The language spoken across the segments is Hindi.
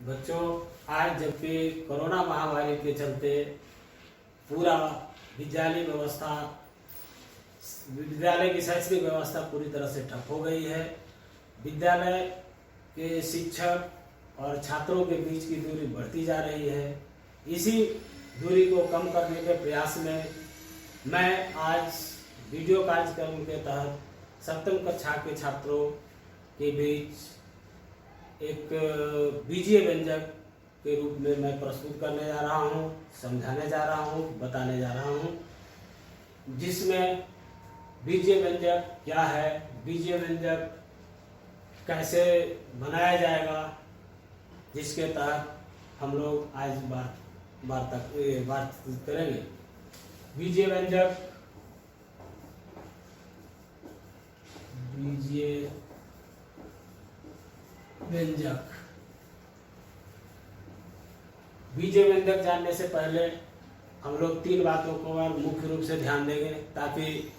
बच्चों, आज जबकि कोरोना महामारी के चलते पूरा विद्यालय की शैक्षणिक व्यवस्था पूरी तरह से ठप हो गई है। विद्यालय के शिक्षक और छात्रों के बीच की दूरी बढ़ती जा रही है। इसी दूरी को कम करने के प्रयास में मैं आज वीडियो कार्यक्रम के तहत सप्तम कक्षा के छात्रों के बीच एक बीजीय व्यंजक के रूप में मैं प्रस्तुत करने जा रहा हूँ, समझाने जा रहा हूँ, बताने जा रहा हूँ, जिसमें बीजीय व्यंजक क्या है, बीजीय व्यंजक कैसे बनाया जाएगा, जिसके तहत हम लोग आज बातचीत करेंगे। बीजीय व्यंजक, बीजीय व्यंजक बीजीय व्यंजक जानने से पहले हम लोग तीन बातों को मुख्य रूप से ध्यान देंगे, ताकि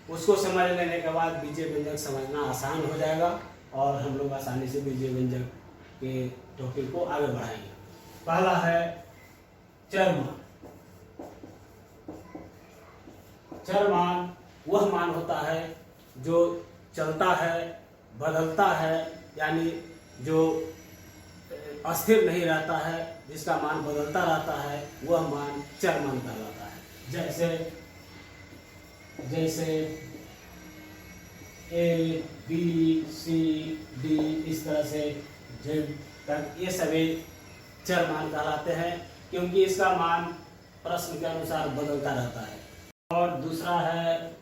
उसको समझ लेने के बाद बीजीय व्यंजक समझना आसान हो जाएगा और हम लोग आसानी से बीजीय व्यंजक के टॉपिक को आगे बढ़ाएंगे। पहला है चरमान। चरमान वह मान होता है जो चलता है, बदलता है, यानी जो अस्थिर नहीं रहता है, जिसका मान बदलता रहता है, वह मान चरमान कहलाता है। जैसे ए, बी, सी, डी, इस तरह से जेड तक ये सभी चरमान कहलाते हैं, क्योंकि इसका मान प्रश्न के अनुसार बदलता रहता है। और दूसरा है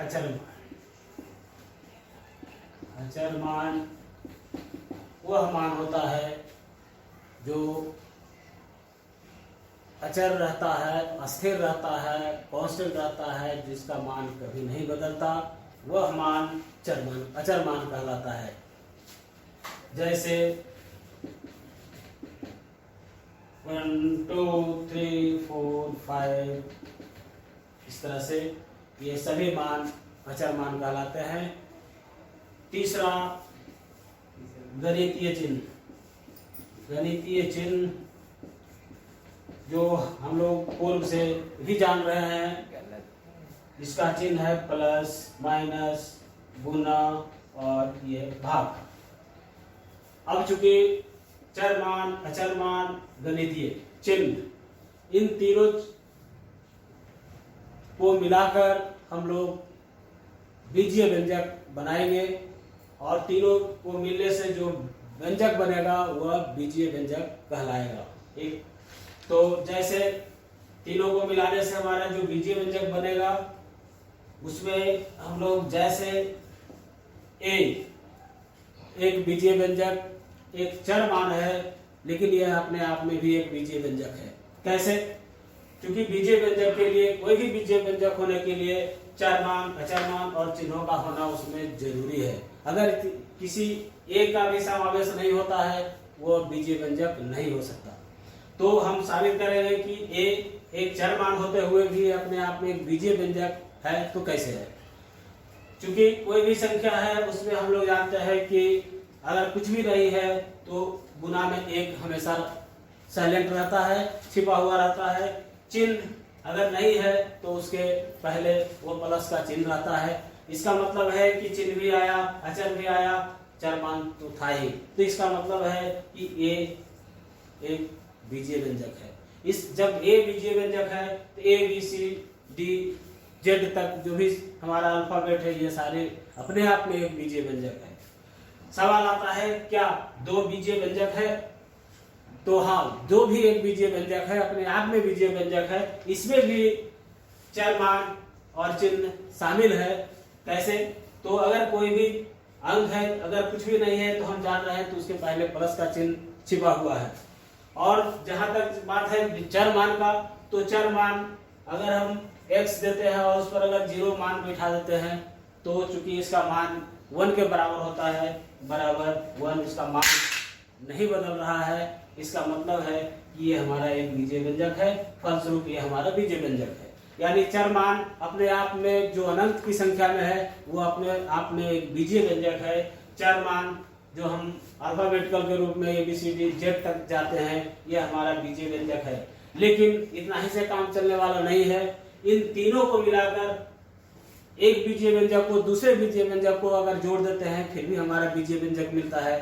अचरमान। अचरमान वह मान होता है जो अचर रहता है, अस्थिर रहता है, कांस्टेंट रहता है, जिसका मान कभी नहीं बदलता, वह मान अचरमान कहलाता है। जैसे 1 2 3 4 5 इस तरह से ये सभी मान अचरमान कहलाते हैं। तीसरा गणितीय चिन्ह। गणितीय चिन्ह जो हम लोग पूर्व से भी जान रहे हैं, इसका चिन्ह है प्लस, माइनस, गुना और ये भाग। अब चूंकि चरमान, अचरमान, गणितीय चिन्ह, इन तीनों को मिलाकर हम लोग बीजीय व्यंजक बनाएंगे और तीनों को मिलने से जो व्यंजक बनेगा वह बीजीय व्यंजक कहलाएगा। ठीक, तो जैसे तीनों को मिलाने से हमारा जो बीजीय व्यंजक बनेगा उसमें हम लोग जैसे एक बीजीय व्यंजक, एक चरमान है, लेकिन यह अपने आप में भी एक बीजीय व्यंजक है। कैसे? क्योंकि बीजीय व्यंजक के लिए, कोई भी बीजीय व्यंजक होने के लिए चरमान, अचरमान और चिन्हों का होना उसमें जरूरी है। अगर किसी एक का भी समावेश नहीं होता है, वो बीजीय व्यंजक नहीं हो सकता। तो हम साबित करेंगे कि एक चरमान होते हुए भी अपने आप में एक बीजीय व्यंजक है। तो कैसे है? क्योंकि कोई भी संख्या है उसमें हम लोग जानते हैं कि अगर कुछ भी नहीं है तो गुना में एक हमेशा साइलेंट रहता है, छिपा हुआ रहता है। चिन्ह अगर नहीं है तो उसके पहले वो प्लस का चिन्ह रहता है। इसका मतलब है कि चिन्ह भी आया, अचर भी आया, चरमान तो था ही। तो इसका मतलब है कि ये एक बीजीय व्यंजक है। जब ए बीजीय व्यंजक है तो ए, बी, सी, डी, जेड तक जो भी हमारा अल्फाबेट है, ये सारे अपने आप में एक बीजीय व्यंजक है। सवाल आता है क्या दो बीजीय व्यंजक है? तो हाँ, जो भी एक बीजीय व्यंजक है अपने आप में बीजीय व्यंजक है। इसमें भी चरमान और चिन्ह शामिल है। कैसे? तो अगर कोई भी अंक है, अगर कुछ भी नहीं है तो हम जान रहे हैं तो उसके पहले प्लस का चिन्ह छिपा हुआ है। और जहां तक बात है चरमान का, तो चरमान अगर हम x देते हैं और उस पर अगर 0 मान बिठा देते हैं तो चूंकि इसका मान 1 के बराबर होता है, बराबर 1, इसका मान नहीं बदल रहा है। इसका मतलब है कि ये हमारा एक बीजीय व्यंजक है, फलस्वरूप ये हमारा बीजीय व्यंजक है। यानी चरमान अपने आप में जो अनंत की संख्या में है वो अपने आप में एक बीजीय व्यंजक है। चरमान जो हम अल्फाबेटिकल के रूप में ABCD Z तक जाते हैं, ये हमारा बीजीय व्यंजक है। लेकिन इतना ही से काम चलने वाला नहीं है। इन तीनों को मिलाकर एक बीजीय व्यंजक को दूसरे बीजीय व्यंजक को अगर जोड़ देते हैं फिर भी हमारा बीजीय व्यंजक मिलता है।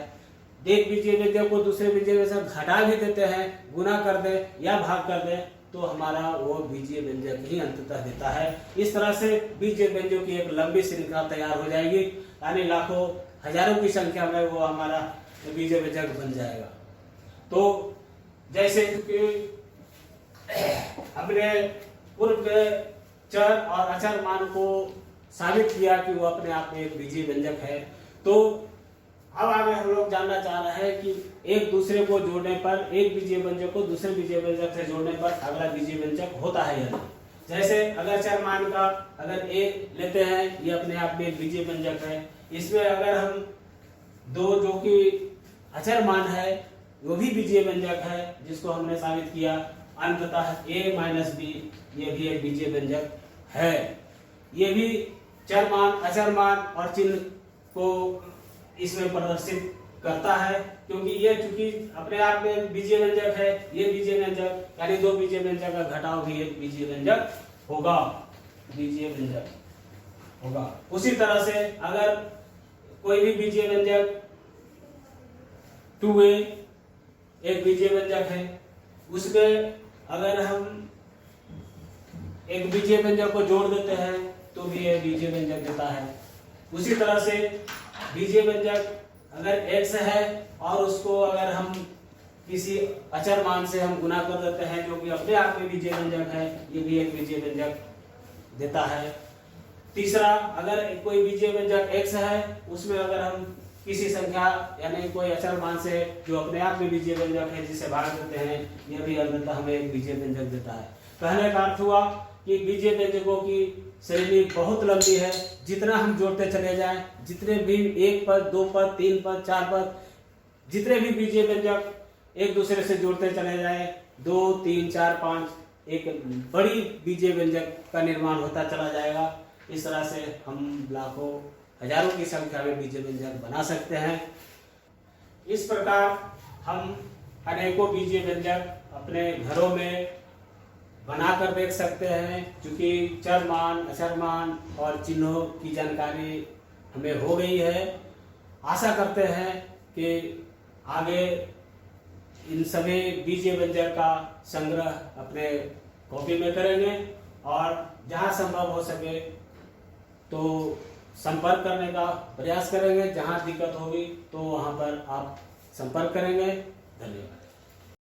एक बीजीय व्यंजक को दूसरे बीजीय व्यंजक घटा भी देते हैं, गुना कर दे या भाग कर दे, तो हमारा वो बीजीय व्यंजक ही अंततः देता है। इस तरह से बीजीय व्यंजकों की एक लंबी श्रृंखला तैयार हो जाएगी, यानी लाखों हजारों की संख्या में वो हमारा बीजीय व्यंजक बन जाएगा। तो जैसे कि हमने पूर्व में चर और अचर मान को साबित किया कि वो अपने आप में एक बीजीय व्यंजक है, तो अब आगे हम लोग जानना चाह रहे हैं कि एक दूसरे को जोड़ने पर, एक बीजीय व्यंजक को दूसरे बीजीय व्यंजक से जोड़ने पर अगला बीजीय व्यंजक होता है या नहीं। जैसे अगर चर मान का अगर एक लेते हैं, ये अपने आप में एक बीजीय व्यंजक है। इसमें अगर हम दो जो कि अचर मान है वो भी बीजीय व्यंजक है, जिसको हमने साबित किया। अंततः a माइनस बी ये भी एक बीजीय व्यंजक है। ये भी चर मान, अचर मान और चिन्ह को इसमें प्रदर्शित करता है, क्योंकि ये चूंकि अपने आप में बीजीय व्यंजक है, ये बीजीय व्यंजक यानी दो बीजीय व्यंजक का घटाव भी एक बीजीय व्यंजक होगा, बीजीय व्यंजक होगा। उसी तरह से अगर कोई भी बीजीय व्यंजक 2a एक बीजीय व्यंजक है, उसमें अगर हम एक बीजीय व्यंजक को जोड़ देते हैं तो भी ये बीजीय व्यंजक देता है। उसी तरह से बीजीय व्यंजक अगर x है और उसको अगर हम किसी अचर मान से हम गुना कर देते हैं जो कि अपने आप में बीजीय व्यंजक है, ये भी एक बीजीय व्यंजक देता है। तीसरा, अगर कोई बीजीय व्यंजक x है, उसमें अगर हम किसी संख्या यानी कोई अचर मान से जो अपने आप में बीजीय व्यंजक है जिसे भाग देते हैं, यह भी अंततः हमें एक बीजीय व्यंजक देता है। कहने का अर्थ हुआ कि बीजीय व्यंजकों की श्रेणी बहुत लंबी है। जितना हम जोड़ते चले जाएं, जितने भी एक पद, दो पद, तीन पद, चार पद, जितने भी बीजीय व्यंजक एक दूसरे से जोड़ते चले जाएं, 2, 3, 4, 5, एक बड़ी बीजीय व्यंजक का निर्माण होता चला जाएगा। इस तरह से हम लाखों हजारों की संख्या में बीजीय व्यंजक बना सकते हैं। इस प्रकार हम अनेकों बीजीय व्यंजक अपने घरों में बनाकर देख सकते हैं। क्योंकि चर मान, अचर मान और चिन्हों की जानकारी हमें हो गई है, आशा करते हैं कि आगे इन सभी बीजीय व्यंजक का संग्रह अपने कॉपी में करेंगे और जहां संभव हो सके तो संपर्क करने का प्रयास करेंगे। जहां दिक्कत होगी तो वहां पर आप संपर्क करेंगे। धन्यवाद।